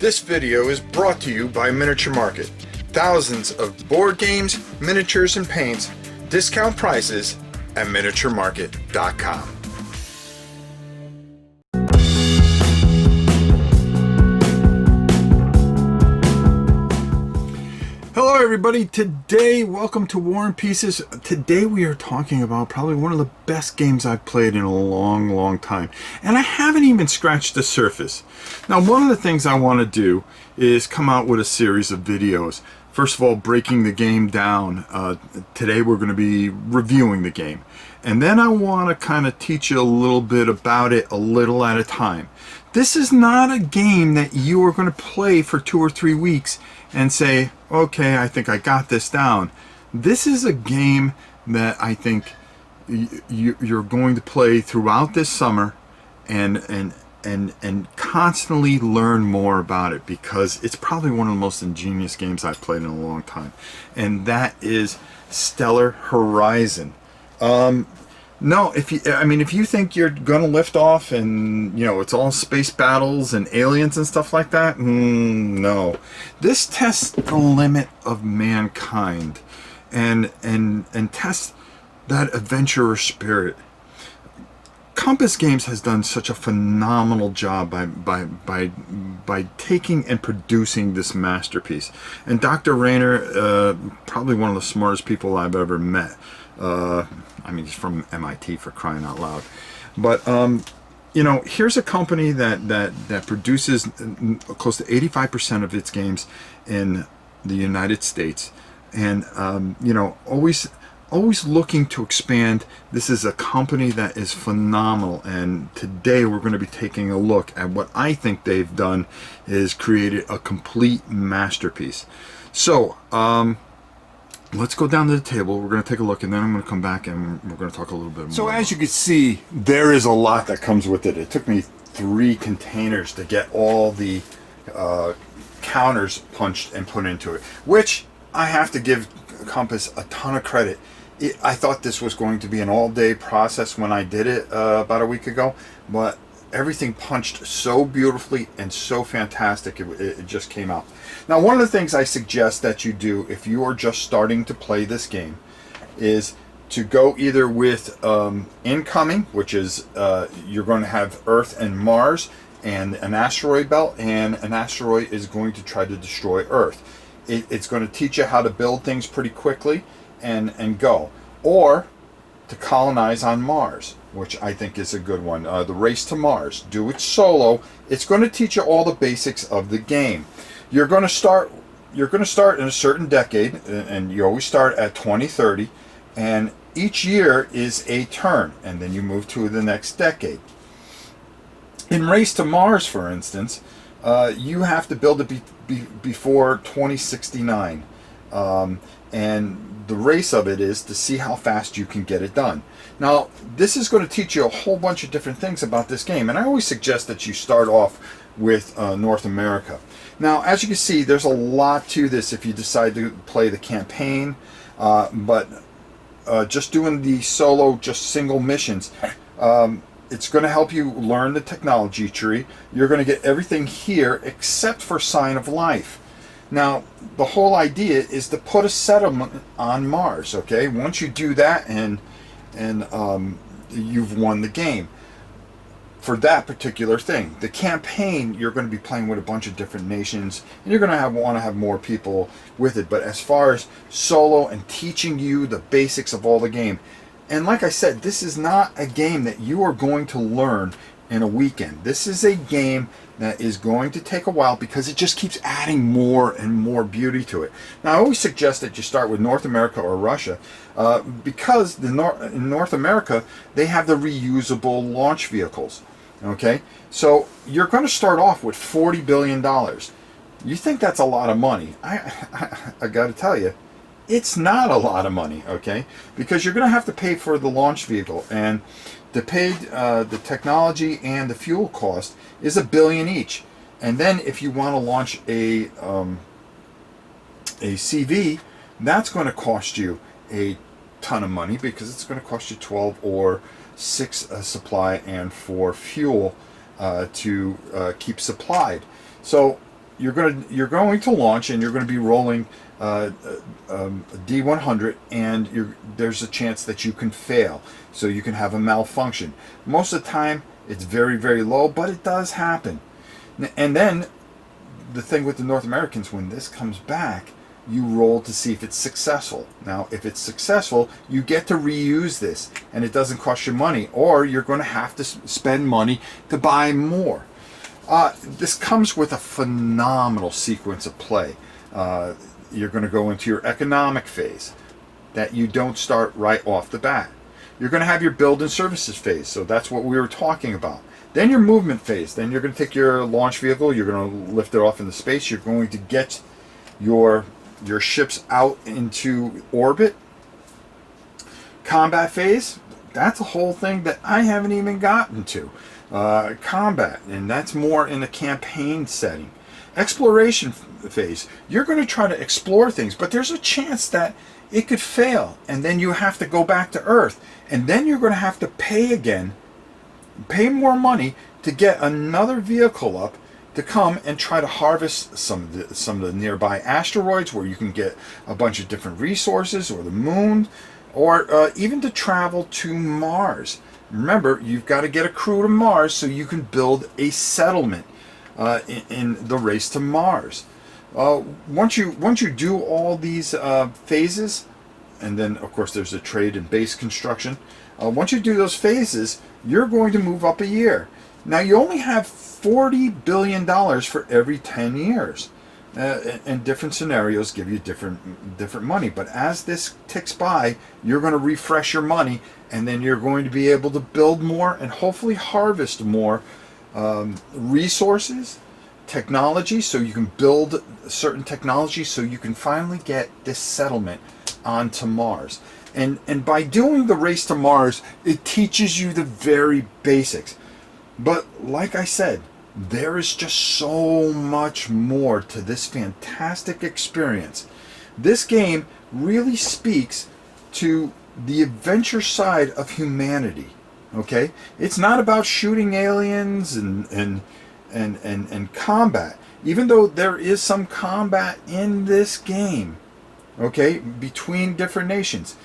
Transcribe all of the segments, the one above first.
This video is brought to you by Miniature Market. Thousands of board games, miniatures, and paints, discount prices at miniaturemarket.com. Hello everybody, today welcome to War and Pieces. Today we are talking about probably one of the best games I've played in a long time, and I haven't even scratched the surface. Now one of the things I want to do is come out with a series of videos. First of all, breaking the game down. Today we're going to be reviewing the game, and then I want to kind of teach you a little bit about it a little at a time. This is not a game that you are going to play for 2 or 3 weeks and say, okay, I think I got this down. This is a game that I think you're going to play throughout this summer and constantly learn more about it, because it's probably one of the most ingenious games I've played in a long time, and that is Stellar Horizon. No, if you think you're gonna lift off and it's all space battles and aliens and stuff like that, no. This tests the limit of mankind and tests that adventurer spirit. Compass Games has done such a phenomenal job by taking and producing this masterpiece. And Dr. Rader, probably one of the smartest people I've ever met. He's from MIT, for crying out loud. But here's a company that produces close to 85% of its games in the United States, and always looking to expand. This is a company that is phenomenal, and today we're going to be taking a look at what I think they've done is created a complete masterpiece. So let's go down to the table. We're going to take a look, and then I'm going to come back and we're going to talk a little bit more. So as you can see, there is a lot that comes with it. It took me 3 containers to get all the counters punched and put into it, which I have to give Compass a ton of credit. I thought this was going to be an all-day process when I did it about a week ago, but everything punched so beautifully and so fantastic, it just came out. Now, one of the things I suggest that you do if you are just starting to play this game is to go either with incoming, which is you're going to have Earth and Mars and an asteroid belt, and an asteroid is going to try to destroy Earth. It's going to teach you how to build things pretty quickly and go. Or to colonize on Mars, which I think is a good one. The Race to Mars. Do it solo. It's going to teach you all the basics of the game. You're going to start in a certain decade, and you always start at 2030, and each year is a turn, and then you move to the next decade. In Race to Mars, for instance, you have to build it before 2069, and the race of it is to see how fast you can get it done. Now, this is going to teach you a whole bunch of different things about this game, and I always suggest that you start off with North America. Now, as you can see, there's a lot to this if you decide to play the campaign, but just doing the solo, just single missions, it's going to help you learn the technology tree. You're going to get everything here except for Sign of Life. Now, the whole idea is to put a settlement on Mars, okay? Once you do that, and you've won the game for that particular thing. The campaign, you're going to be playing with a bunch of different nations, and you're going to want to have more people with it. But as far as solo and teaching you the basics of all the game, and like I said, this is not a game that you are going to learn in a weekend. This is a game that is going to take a while, because it just keeps adding more and more beauty to it. Now, I always suggest that you start with North America or Russia, because in North America, they have the reusable launch vehicles. Okay, so you're going to start off with $40 billion. You think that's a lot of money. I got to tell you, it's not a lot of money, okay? Because you're going to have to pay for the launch vehicle, and to pay the technology and the fuel cost is $1 billion each. And then if you want to launch a CV, that's going to cost you a ton of money, because it's going to cost you 12 or 6 supply and 4 fuel to keep supplied. So you're going to launch, and you're going to be rolling a D100, and there's a chance that you can fail, so you can have a malfunction. Most of the time, it's very, very low, but it does happen. And then the thing with the North Americans, when this comes back, you roll to see if it's successful. Now, if it's successful, you get to reuse this, and it doesn't cost you money, or you're going to have to spend money to buy more. This comes with a phenomenal sequence of play. You're going to go into your economic phase that you don't start right off the bat. You're going to have your build and services phase, so that's what we were talking about. Then your movement phase. Then you're going to take your launch vehicle, you're going to lift it off into space, you're going to get your ships out into orbit. Combat phase, that's a whole thing that I haven't even gotten to. Combat, and that's more in a campaign setting. Exploration phase, you're going to try to explore things, but there's a chance that it could fail, and then you have to go back to Earth, and then you're going to have to pay more money to get another vehicle up to come and try to harvest some of the nearby asteroids, where you can get a bunch of different resources, or the moon, or even to travel to Mars. Remember, you've got to get a crew to Mars so you can build a settlement in the race to Mars. Once you do all these phases, and then of course there's the trade and base construction. Once you do those phases, you're going to move up a year. Now you only have $40 billion for every 10 years. And different scenarios give you different money. But as this ticks by, you're going to refresh your money, and then you're going to be able to build more and hopefully harvest more resources, technology, so you can build certain technology so you can finally get this settlement onto Mars. And by doing the race to Mars, it teaches you the very basics. But like I said, there is just so much more to this fantastic experience. This game really speaks to the adventure side of humanity. Okay? It's not about shooting aliens and combat. Even though there is some combat in this game, okay, between different nations.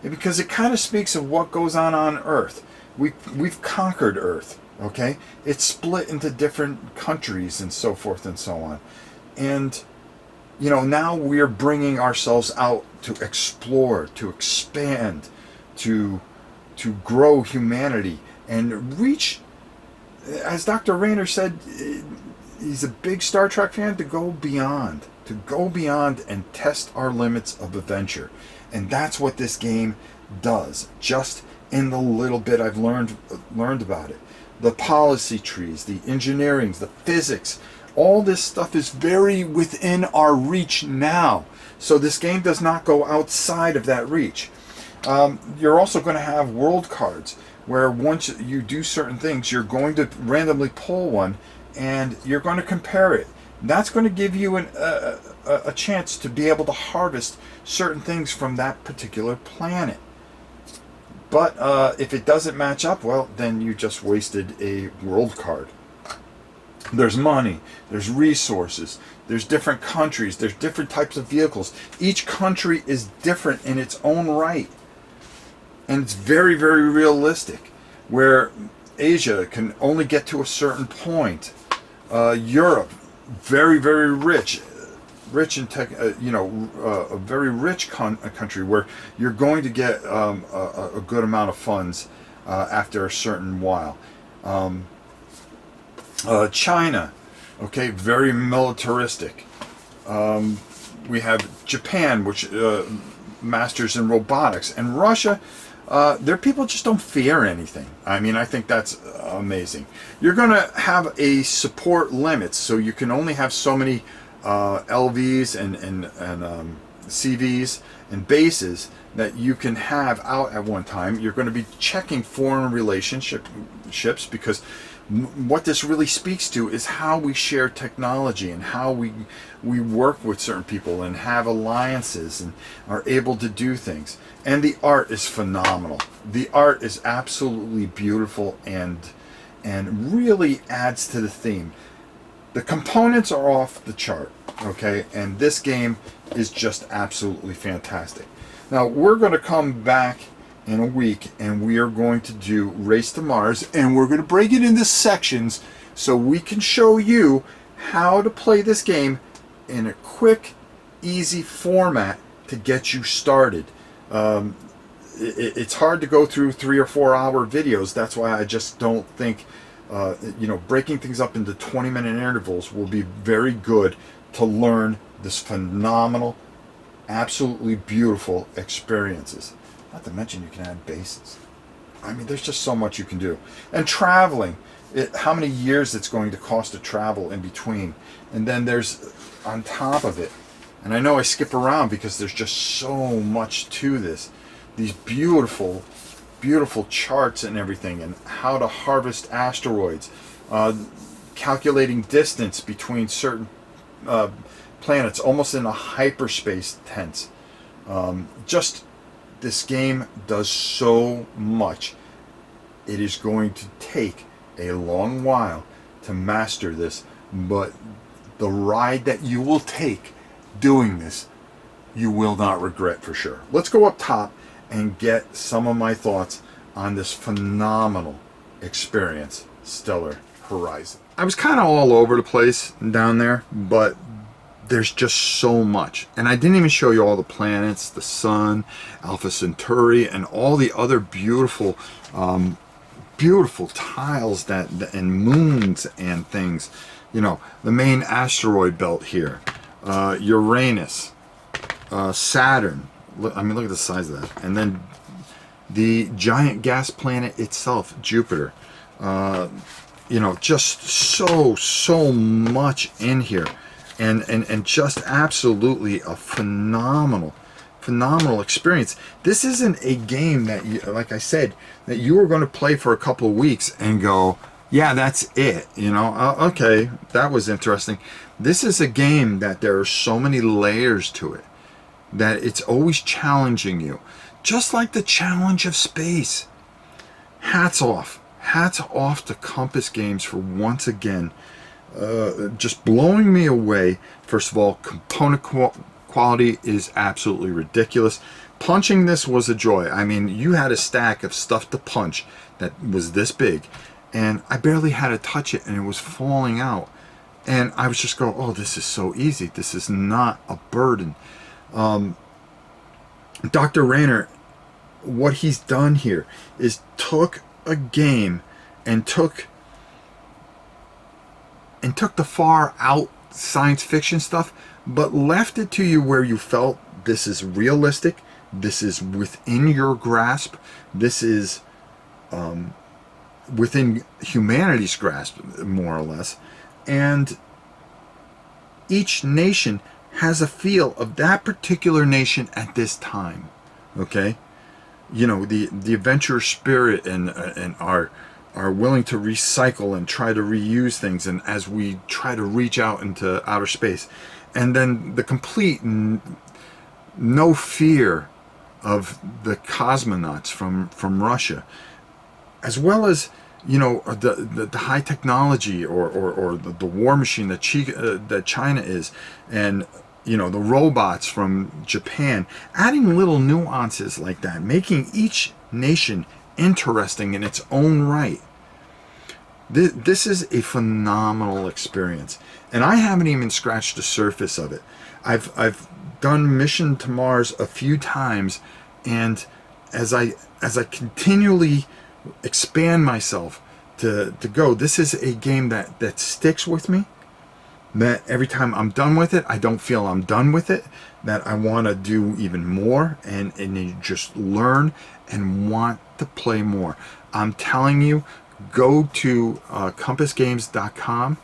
Because it kind of speaks of what goes on Earth. We've conquered Earth. Okay, it's split into different countries and so forth and so on, and now we're bringing ourselves out to explore, to expand, to grow humanity and reach, as Dr. Rader said, he's a big Star Trek fan, to go beyond and test our limits of adventure. And that's what this game does, just in the little bit I've learned about it. The policy trees, the engineering, the physics, all this stuff is very within our reach now. So this game does not go outside of that reach. You're also going to have world cards, where once you do certain things, you're going to randomly pull one, and you're going to compare it. That's going to give you a chance to be able to harvest certain things from that particular planet. But if it doesn't match up, well, then you just wasted a world card. There's money, there's resources, there's different countries, there's different types of vehicles. Each country is different in its own right. And it's very, very realistic, where Asia can only get to a certain point. Europe, very, very rich in tech, a very rich country where you're going to get a good amount of funds after a certain while. China, okay, very militaristic. We have Japan, which masters in robotics, and Russia. Their people just don't fear anything. I mean, I think that's amazing. You're going to have a support limit, so you can only have so many LVs and CVs and bases that you can have out at one time. You're going to be checking foreign relationships, because what this really speaks to is how we share technology and how we work with certain people and have alliances and are able to do things. And the art is phenomenal. The art is absolutely beautiful and really adds to the theme. The components are off the chart, okay? And this game is just absolutely fantastic. Now, we're going to come back in a week, and we are going to do Race to Mars, and we're going to break it into sections so we can show you how to play this game in a quick, easy format to get you started. It's hard to go through 3 or 4 hour videos. That's why I just don't think, breaking things up into 20-minute intervals will be very good to learn this phenomenal, absolutely beautiful experiences. Not to mention you can add bases. I mean, there's just so much you can do. And traveling, how many years it's going to cost to travel in between. And then there's, on top of it, and I know I skip around because there's just so much to this. These beautiful, beautiful charts and everything, and how to harvest asteroids, calculating distance between certain planets, almost in a hyperspace tense. Just this game does so much. It is going to take a long while to master this, but the ride that you will take doing this, you will not regret for sure. Let's go up top and get some of my thoughts on this phenomenal experience, Stellar Horizon. I was kind of all over the place down there, but there's just so much. And I didn't even show you all the planets, the sun, Alpha Centauri, and all the other beautiful beautiful tiles and moons and things. You know, the main asteroid belt here, Uranus, Saturn. I mean, look at the size of that. And then the giant gas planet itself, Jupiter. Just so much in here. And just absolutely a phenomenal experience. This isn't a game that, like I said, that you are going to play for a couple of weeks and go, yeah, that's it. Okay, that was interesting. This is a game that there are so many layers to it that it's always challenging you, just like the challenge of space. Hats off to Compass Games for once again just blowing me away. First of all, component quality is absolutely ridiculous. Punching this was a joy. I mean, you had a stack of stuff to punch that was this big, and I barely had to touch it, and it was falling out. And I was just going, oh, this is so easy. This is not a burden. Dr. Rader, what he's done here is took a game and took the far out science fiction stuff, but left it to you where you felt this is realistic, this is within your grasp, this is within humanity's grasp, more or less. And each nation has a feel of that particular nation at this time. Okay? The adventure spirit and are willing to recycle and try to reuse things, and as we try to reach out into outer space. And then the complete no fear of the cosmonauts from Russia, as well as the high technology or the war machine that China is, and the robots from Japan, adding little nuances like that, making each nation interesting in its own right. This is a phenomenal experience, and I haven't even scratched the surface of it. I've done Mission to Mars a few times, and as I continually expand myself to go, this is a game that sticks with me. That every time I'm done with it, I don't feel I'm done with it. That I want to do even more, and you just learn and want to play more. I'm telling you, go to compassgames.com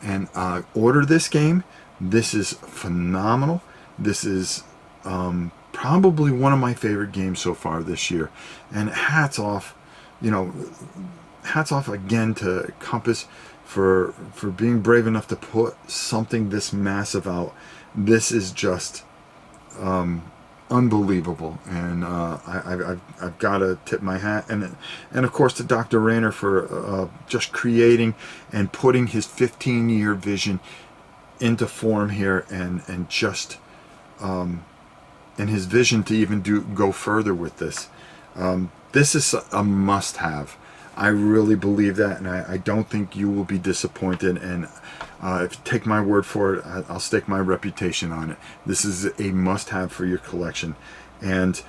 and order this game. This is phenomenal. This is probably one of my favorite games so far this year. And hats off again to Compass for being brave enough to put something this massive out. This is just unbelievable. And I've got to tip my hat, and of course to Dr. Rader for just creating and putting his 15-year vision into form here, and just and his vision to even go further with this. This is a must-have. I really believe that, and I don't think you will be disappointed. And if you take my word for it, I'll stake my reputation on it. This is a must-have for your collection. And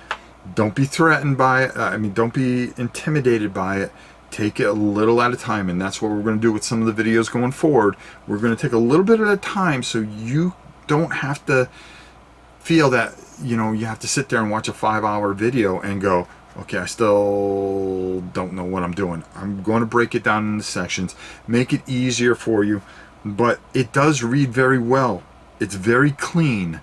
don't be threatened by it. Don't be intimidated by it. Take it a little at a time, and that's what we're going to do with some of the videos going forward. We're going to take a little bit at a time, so you don't have to feel that you have to sit there and watch a 5-hour video and go, okay, I still don't know what I'm doing. I'm going to break it down into sections, make it easier for you, but it does read very well. It's very clean,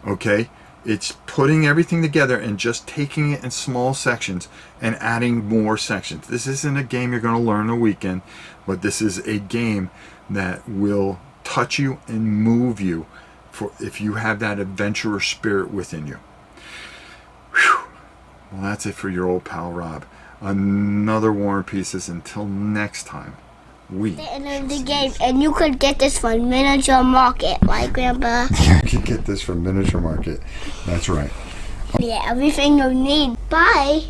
okay? It's putting everything together and just taking it in small sections and adding more sections. This isn't a game you're going to learn in a weekend, but this is a game that will touch you and move you if you have that adventurer spirit within you. Whew. Well, that's it for your old pal Rob. Another War and Pieces. Until next time, the end of the game. And you could get this from Miniature Market, right, Grandpa? You could get this from Miniature Market. That's right. Yeah, everything you need. Bye.